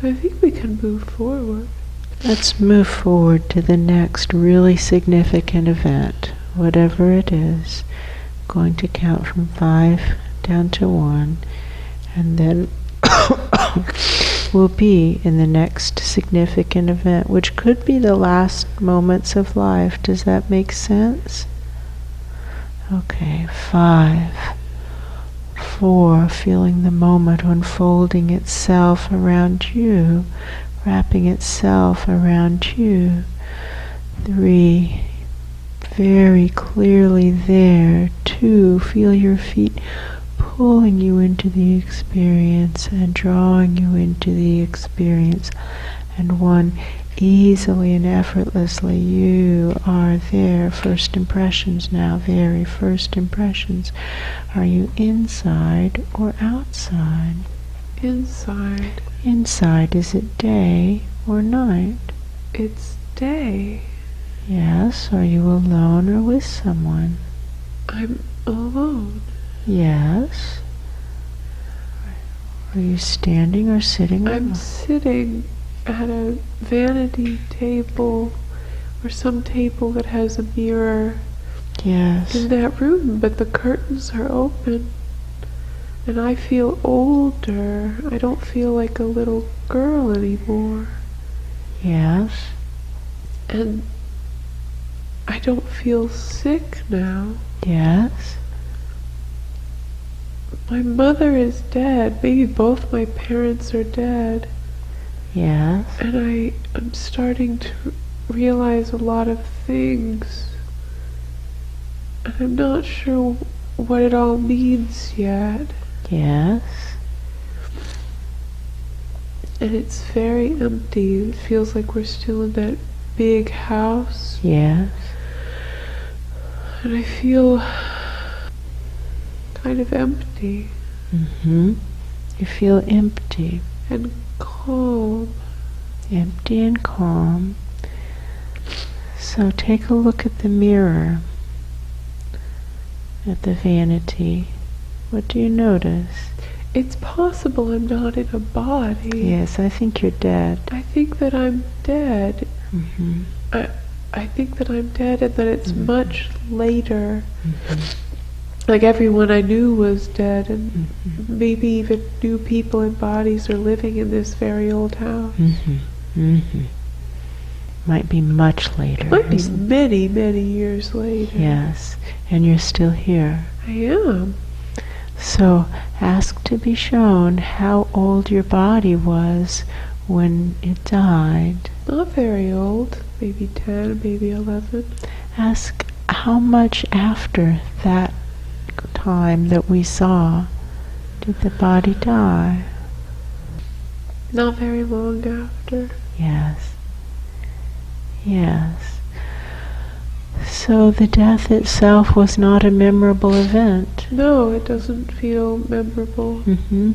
I think we can move forward. Let's move forward to the next really significant event, whatever it is. I'm going to count from 5 down to 1, and then we'll be in the next significant event, which could be the last moments of life. Does that make sense? Okay, 5, 4, feeling the moment unfolding itself around you, wrapping itself around you. 3, very clearly there. 2, feel your feet pulling you into the experience and drawing you into the experience. And 1, easily and effortlessly you are there. First impressions now, very first impressions. Are you inside or outside? Inside. Inside, is it day or night? It's day. Yes, are you alone or with someone? I'm alone. Yes. Are you standing or sitting? I'm sitting at a vanity table or some table that has a mirror. Yes. In that room, but the curtains are open. And I feel older. I don't feel like a little girl anymore. Yes. And I don't feel sick now. Yes. My mother is dead. Maybe both my parents are dead. Yes. And I'm starting to realize a lot of things. And I'm not sure what it all means yet. Yes. And it's very empty. It feels like we're still in that big house. Yes. And I feel kind of empty. Mm-hmm. You feel empty. And calm. Empty and calm. So take a look at the mirror, at the vanity. What do you notice? It's possible I'm not in a body. Yes, I think you're dead. I think that I'm dead. Mm-hmm. I think that I'm dead and that it's much later. Mm-hmm. Like everyone I knew was dead, and Mm-hmm. maybe even new people in bodies are living in this very old house. Mm-hmm. Mm-hmm. Might be much later. Might be many, many years later. Yes, and you're still here. I am. So ask to be shown how old your body was when it died. Not very old. Maybe 10, maybe 11. Ask how much after that time that we saw did the body die? Not very long after. Yes. Yes. So the death itself was not a memorable event. No, it doesn't feel memorable. Mm-hmm.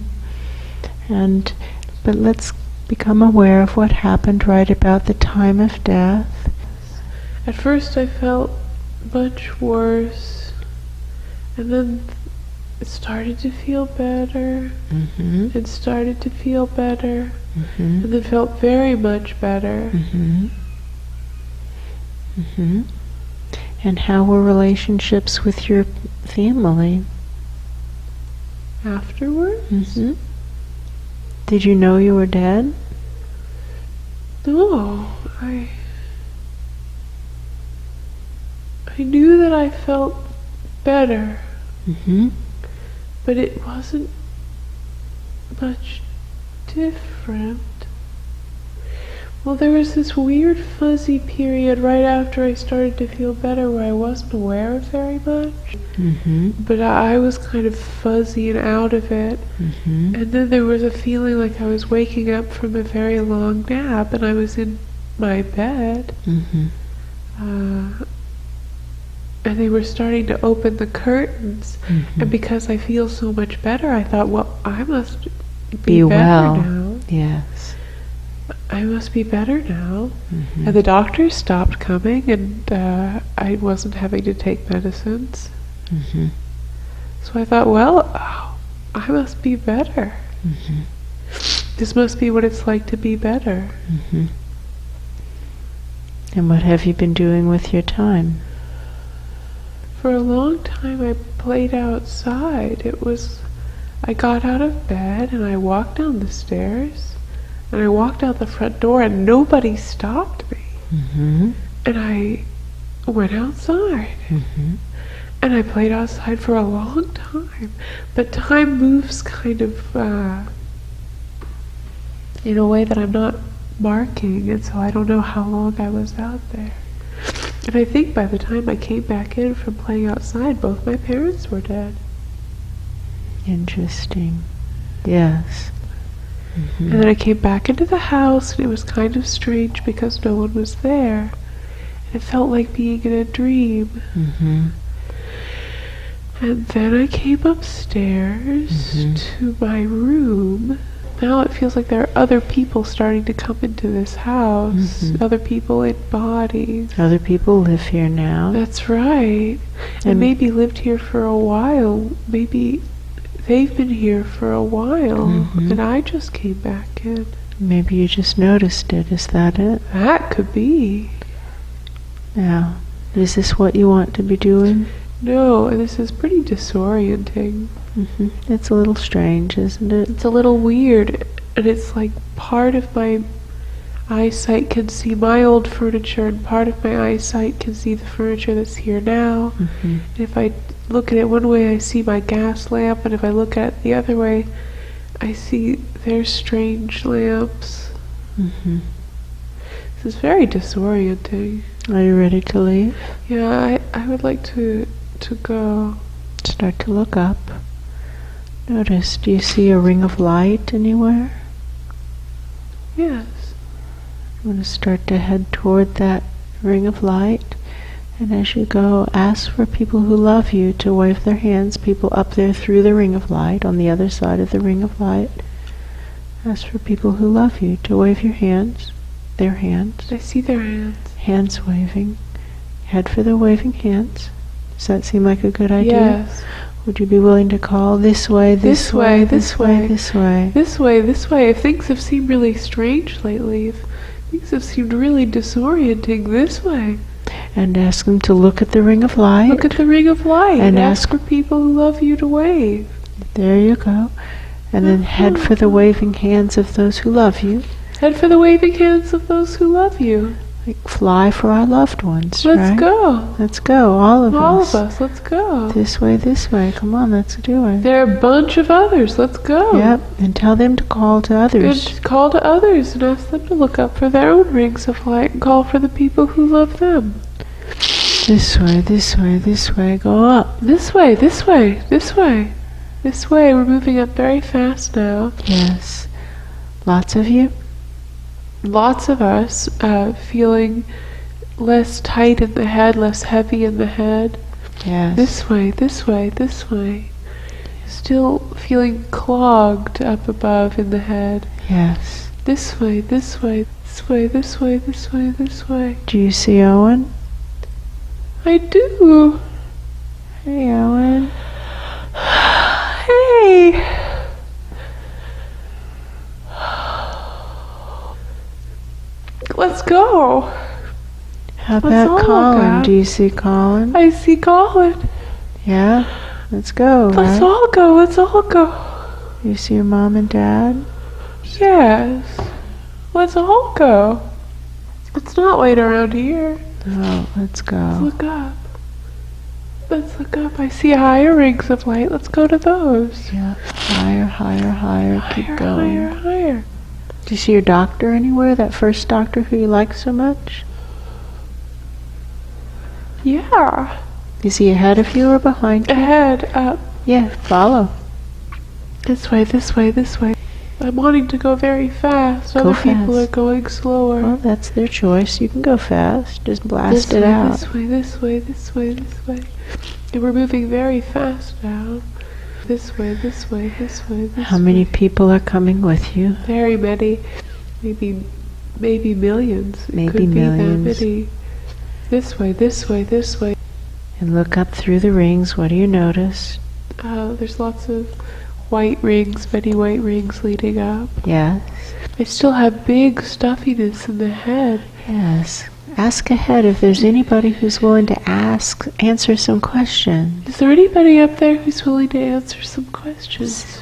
But let's become aware of what happened right about the time of death. At first I felt much worse, and then it started to feel better. Mm-hmm. It started to feel better, Mm-hmm. and then felt very much better. Mm-hmm. Mm-hmm. And how were relationships with your family? Afterwards? Mm-hmm. Did you know you were dead? No, I knew that I felt better, Mm-hmm. but it wasn't much different. Well, there was this weird fuzzy period right after I started to feel better where I wasn't aware of very much. Mm-hmm. But I was kind of fuzzy and out of it. Mm-hmm. And then there was a feeling like I was waking up from a very long nap and I was in my bed. Mm-hmm. And they were starting to open the curtains. Mm-hmm. And because I feel so much better, I thought, well, I must Be better well. now. Yes. I must be better now. Mm-hmm. And the doctors stopped coming, and I wasn't having to take medicines. Mm-hmm. So I thought, well, I must be better. Mm-hmm. This must be what it's like to be better. Mm-hmm. And what have you been doing with your time? For a long time I played outside. I got out of bed and I walked down the stairs and I walked out the front door and nobody stopped me. Mm-hmm. And I went outside. Mm-hmm. And I played outside for a long time. But time moves kind of in a way that I'm not marking, and so I don't know how long I was out there. And I think by the time I came back in from playing outside, both my parents were dead. Interesting. Yes. Mm-hmm. And then I came back into the house, and it was kind of strange because no one was there. And it felt like being in a dream. Mm-hmm. And then I came upstairs to my room. Now it feels like there are other people starting to come into this house. Other people in bodies. Other people live here now. That's right. And maybe lived here for a while. Maybe they've been here for a while. And I just came back in. Maybe you just noticed it. Is that it? That could be. Now, is this what you want to be doing? No, this is pretty disorienting. It's a little strange, isn't it? It's a little weird, and it's like part of my eyesight can see my old furniture, and part of my eyesight can see the furniture that's here now. And if I look at it one way, I see my gas lamp, and if I look at it the other way, I see their strange lamps. This is very disorienting. Are you ready to leave? Yeah, I would like to go. Start to look up. Notice, do you see a ring of light anywhere? Yes. You want to start to head toward that ring of light, and as you go, ask for people who love you to wave their hands, people up there through the ring of light, on the other side of the ring of light. Ask for people who love you to wave your hands, their hands. I see their hands. Hands waving. Head for the waving hands. Does that seem like a good idea? Yes. Would you be willing to call this way, this way, this way, this way? This way, this way. If things have seemed really strange lately, if things have seemed really disorienting, this way. And ask them to look at the ring of light. Look at the ring of light. And ask for people who love you to wave. There you go. And then head for the waving hands of those who love you. Head for the waving hands of those who love you. Like fly for our loved ones, Let's right? go. Let's go, all of us. All of us, let's go. This way, come on, let's do it. There are a bunch of others, let's go. Yep, and tell them to call to others. And call to others and ask them to look up for their own rings of light and call for the people who love them. This way, this way, this way, go up. This way, this way, this way. This way, we're moving up very fast now. Yes. Lots of you? Lots of us feeling less tight in the head, less heavy in the head. Yes. This way, this way, this way. Still feeling clogged up above in the head. Yes. This way, this way, this way, this way, this way, this way. Do you see Owen? I do. Hey, Owen. Hey. Let's go. How about Colin? Do you see Colin? I see Colin. Yeah? Let's go, Let's right? all go. Let's all go. You see your mom and dad? Yes. Let's all go. Let's not wait around here. Oh, let's go. Let's look up. Let's look up. I see higher rings of light. Let's go to those. Yeah. Higher, higher, higher. Keep going. Higher, higher. Do you see your doctor anywhere? That first doctor who you like so much? Yeah. Is he ahead of you or behind you? Ahead, up. Yeah, follow. This way, this way, this way. I'm wanting to go very fast. Go Other fast. people are going slower. Well, that's their choice. You can go fast. Just blast This it way, out. This way, this way, this way, this way. And we're moving very fast now. This way, this way, this way, this way. How many people are coming with you? Very many. Maybe millions. It Maybe could millions. Be that many. This way, this way, this way. And look up through the rings. What do you notice? There's lots of white rings, many white rings leading up. Yes. I still have big stuffiness in the head. Yes. Ask ahead if there's anybody who's willing to answer some questions. Is there anybody up there who's willing to answer some questions?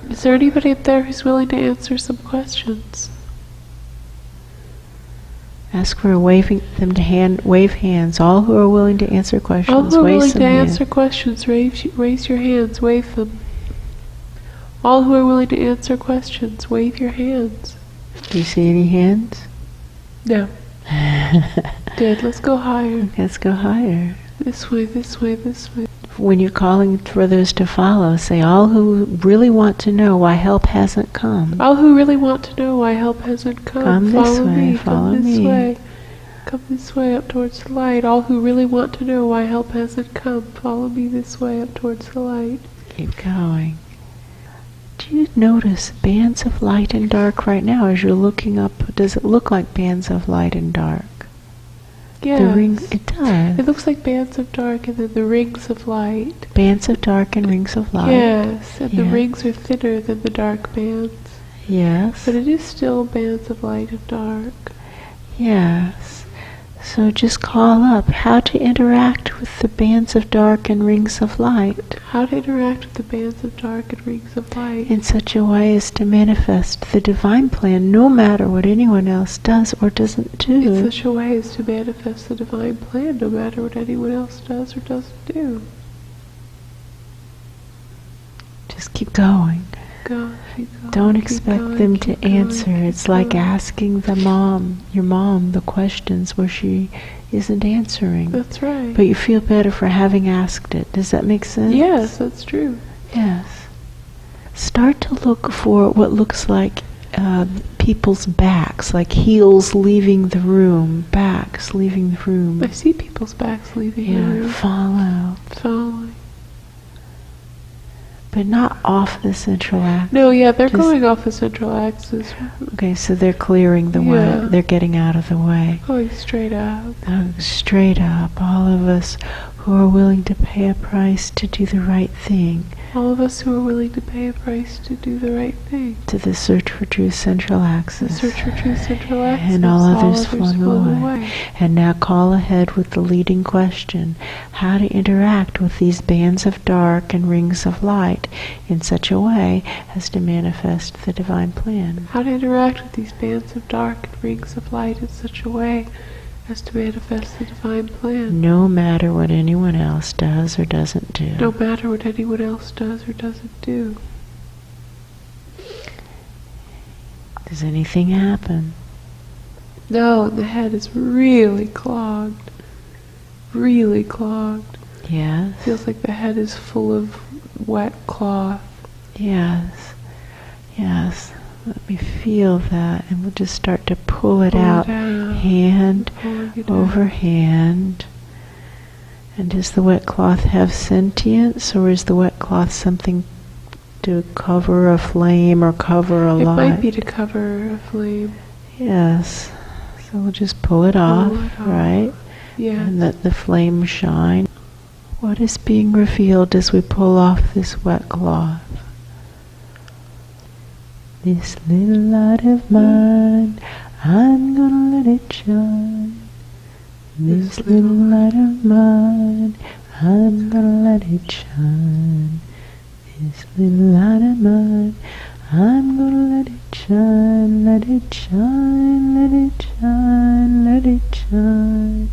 Is there anybody up there who's willing to answer some questions? Ask for waving them to wave hands. All who are willing to answer questions, all who are willing to hands. answer questions, raise your hands, wave them. All who are willing to answer questions, wave your hands. Do you see any hands? No. Good, let's go higher. Let's go higher. This way, this way, this way. When you're calling for those to follow, say, all who really want to know why help hasn't come. All who really want to know why help hasn't come. Come this way, follow come this me. Way. Come this way up towards the light. All who really want to know why help hasn't come, follow me this way up towards the light. Keep going. Do you notice bands of light and dark right now as you're looking up? Does it look like bands of light and dark? Yes. It does. It looks like bands of dark and then the rings of light. Bands of dark and rings of light. Yes, and the rings are thinner than the dark bands. Yes. But it is still bands of light and dark. Yes. So just call up how to interact with the bands of dark and rings of light. How to interact with the bands of dark and rings of light. In such a way as to manifest the divine plan no matter what anyone else does or doesn't do. In such a way as to manifest the divine plan no matter what anyone else does or doesn't do. Just keep going. Keep going. Don't expect them to answer. It's like asking your mom, the questions where she isn't answering. That's right. But you feel better for having asked it. Does that make sense? Yes, that's true. Yes. Start to look for what looks like people's backs, like heels leaving the room, backs leaving the room. I see people's backs leaving the room. Follow. Following. But not off the central axis. No, they're going off the central axis. Okay, so they're clearing the way. They're getting out of the way. Going straight up. Straight up. All of us who are willing to pay a price to do the right thing. All of us who are willing to pay a price to do the right thing. To the search for truth central axis. The search for truth central axis. And all others flung away. And now call ahead with the leading question. How to interact with these bands of dark and rings of light in such a way as to manifest the divine plan. How to interact with these bands of dark and rings of light in such a way as to manifest the divine plan. No matter what anyone else does or doesn't do. No matter what anyone else does or doesn't do. Does anything happen? No, the head is really clogged. Really clogged. Yes. Feels like the head is full of wet cloth. Yes. Yes. Let me feel that, and we'll just start to pull it out, hand over hand. And does the wet cloth have sentience, or is the wet cloth something to cover a flame or cover a light? It might be to cover a flame. Yes. So we'll just pull it off, right? Yes. And let the flame shine. What is being revealed as we pull off this wet cloth? This little light of mine, I'm gonna let it shine. This little light of mine, I'm gonna let it shine. This little light of mine, I'm gonna let it shine, let it shine, let it shine, let it shine.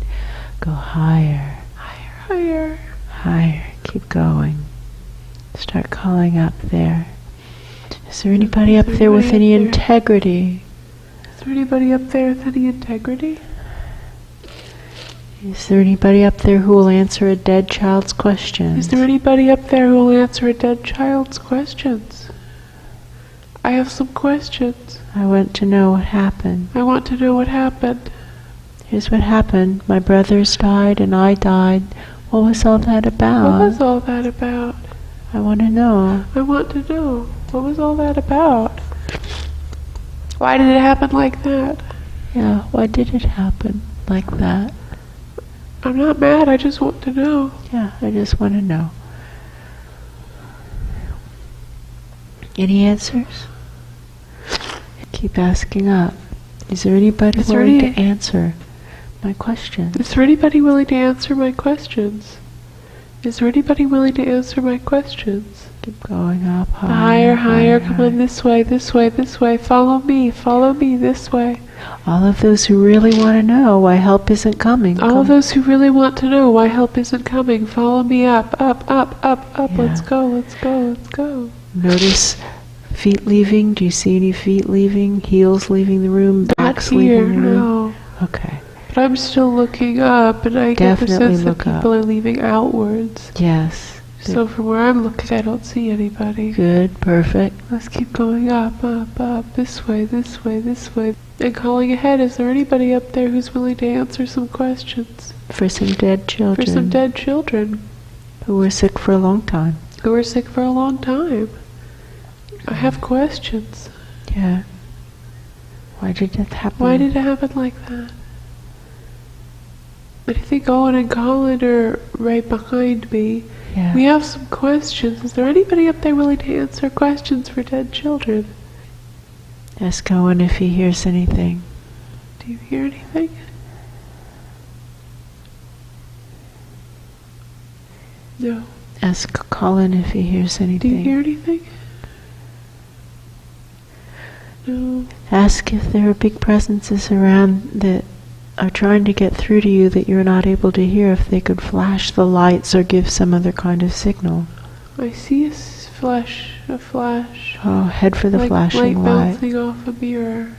Go higher, higher, Higher. higher. Keep going. Start calling up there. Is there anybody up there with any integrity? Is there anybody up there with any integrity? Is there anybody up there who will answer a dead child's questions? Is there anybody up there who will answer a dead child's questions? I have some questions. I want to know what happened. I want to know what happened. Here's what happened. My brothers died and I died. What was all that about? What was all that about? I want to know. I want to know. What was all that about? Why did it happen like that? Yeah, why did it happen like that? I'm not mad, I just want to know. Yeah, I just want to know. Any answers? Keep asking up. Is there anybody willing to answer my questions? Is there anybody willing to answer my questions? Is there anybody willing to answer my questions? Keep going up, higher, higher. Come on, this way, this way, this way. Follow me, this way. All of those who really want to know why help isn't coming. All of those who really want to know why help isn't coming. Follow me up, up, up, up, up. Yeah. Let's go, let's go, let's go. Notice feet leaving. Do you see any feet leaving? Heels leaving the room? Backs leaving the room? No. Okay. But I'm still looking up, and I get the sense that people are leaving outwards. Yes. So from where I'm looking, I don't see anybody. Good, perfect. Let's keep going up, up, up. This way, this way, this way. And calling ahead, is there anybody up there who's willing to answer some questions? For some dead children. For some dead children. Who were sick for a long time. Who were sick for a long time. I have questions. Yeah. Why did that happen? Why did it happen like that? I think Owen and Colin are right behind me. Yeah. We have some questions. Is there anybody up there willing to answer questions for dead children? Ask Owen if he hears anything. Do you hear anything? No. Ask Colin if he hears anything. Do you hear anything? No. Ask if there are big presences around that are trying to get through to you that you're not able to hear, if they could flash the lights or give some other kind of signal. I see a flash. Oh, head for the like flashing light light. Bouncing off a mirror.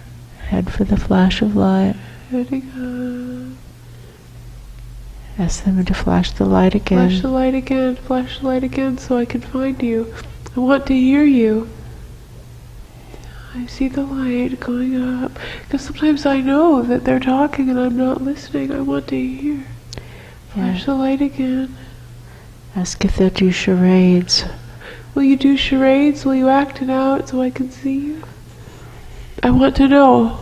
Head for the flash of light. Heading up. Ask them to flash the light again. Flash the light again. Flash the light again so I can find you. I want to hear you. I see the light going up. Because sometimes I know that they're talking and I'm not listening. I want to hear. Flash the light again. Ask if they'll do charades. Will you do charades? Will you act it out so I can see you? I want to know.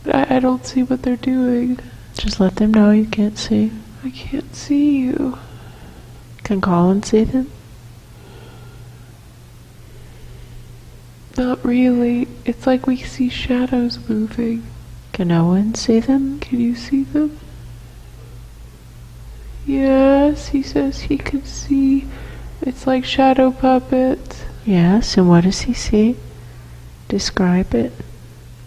But I don't see what they're doing. Just let them know you can't see. I can't see you. Can Colin see them? Not really. It's like we see shadows moving. Can Owen see them? Can you see them? Yes, he says he can see. It's like shadow puppets. Yes, and what does he see? Describe it.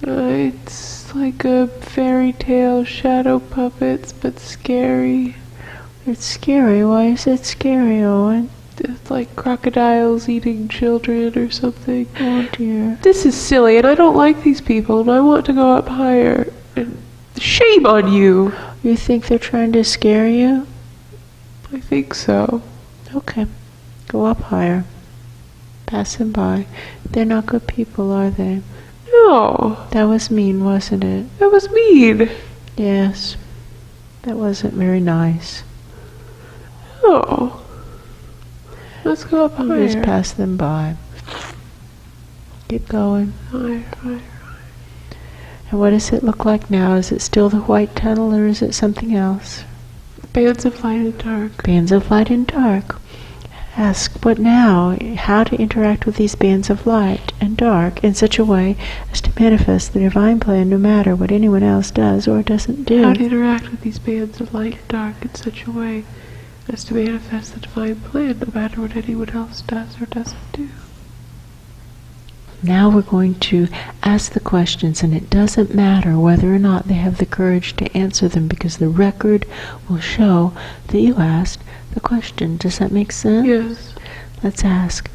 It's like a fairy tale shadow puppets, but scary. It's scary. Why is it scary, Owen? It's like crocodiles eating children or something. Oh dear. This is silly, and I don't like these people, and I want to go up higher. And shame on you! You think they're trying to scare you? I think so. Okay. Go up higher. Pass them by. They're not good people, are they? No. That was mean, wasn't it? That was mean. Yes. That wasn't very nice. No. Let's go up higher. Just pass them by. Keep going. Higher, higher. And what does it look like now? Is it still the white tunnel, or is it something else? Bands of light and dark. Bands of light and dark. Ask what now, how to interact with these bands of light and dark in such a way as to manifest the divine plan no matter what anyone else does or doesn't do. How to interact with these bands of light and dark in such a way as to manifest the divine plan no matter what anyone else does or doesn't do. Now we're going to ask the questions, and it doesn't matter whether or not they have the courage to answer them, because the record will show that you asked the question. Does that make sense? Yes. Let's ask.